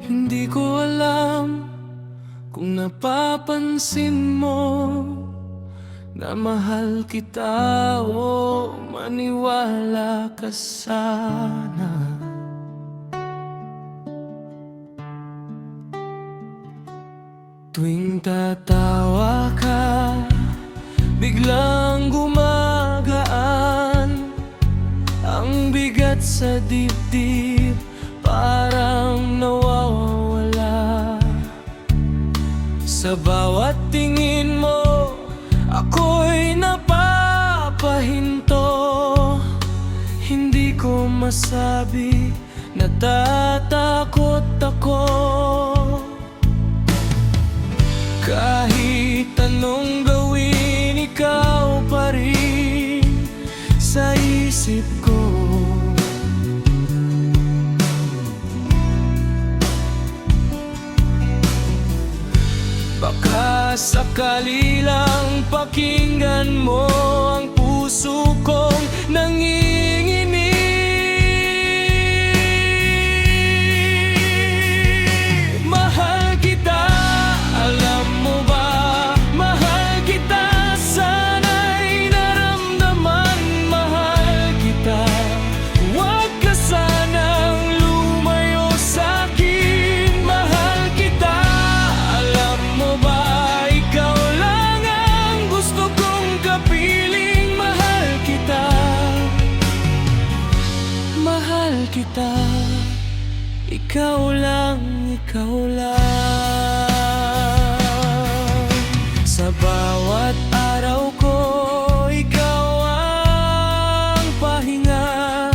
Hindi ko alam kung napapansin mo na mahal kita o maniwala ka sana. Tuwing tatawa ka, biglang gumagaan ang bigat sa dibdib, parang nawawala. Sa bawat tingin mo, ako'y napapahinto. Hindi ko masabi, natatakot ako. Kahit anong gawin, ikaw pa rin sa isip ko. Baka sakali lang pakinggan mo ang puso kong nanginginig. Mahal kita, alam mo ba? Mahal kita, sana'y naramdaman. Mahal kita, huwag ka sanang lumayo sa'kin. Mahal kita, alam mo ba? Ikaw lang ang gusto kong kapiling. Mahal kita, mahal kita. Ikaw lang, ikaw lang. Sa bawat araw ko, ikaw ang pahinga.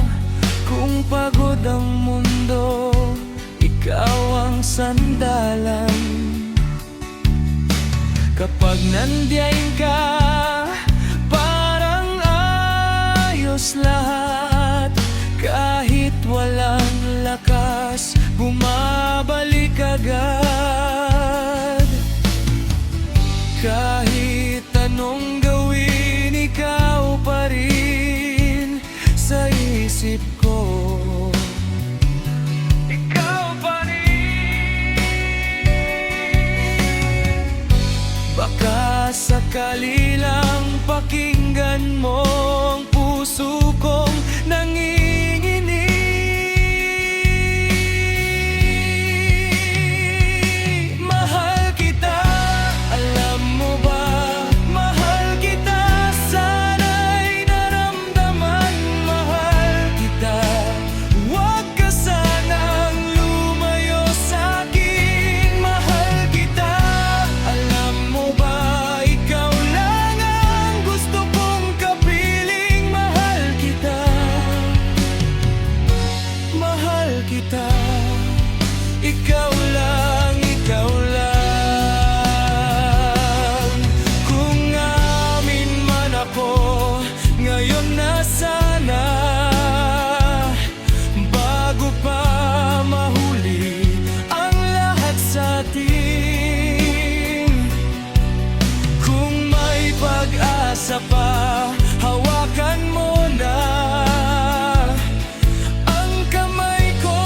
Kung pagod ang mundo, ikaw ang sandalan. Kapag nandiyan ka, parang ayos lahat. Kahit walang lakas, bumabalik agad. Kahit anong gawin, ikaw pa rin sa isip ko. Ikaw pa rin. Baka sakali lang pakinggan mo ang puso kong nanginginig. Mahal kita, alam mo ba? Mahal kita, sana'y naramdaman. Mahal kita, huwag ka sanang lumayo sa'kin. Mahal kita, alam mo ba? Ikaw lang ang gusto kong kapiling. Mahal kita, mahal kita. Ikaw lang, ikaw lang. Kung amin man ako, ngayon na sana. Bago pa mahuli ang lahat sa atin. Kung may pag-asa pa, hawakan mo na ang kamay kong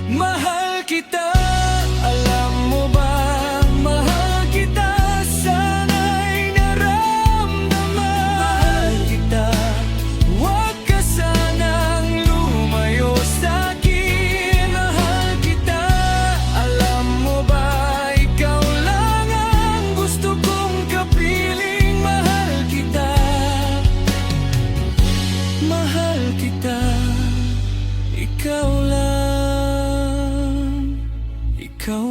mahal kita, alam mo ba? Mahal kita, sana'y naramdaman. Mahal kita, huwag ka sanang lumayo sa'kin. Mahal kita, alam mo ba? Ikaw lang ang gusto kong kapiling. Mahal kita, mahal kita. Ikaw lang, ikaw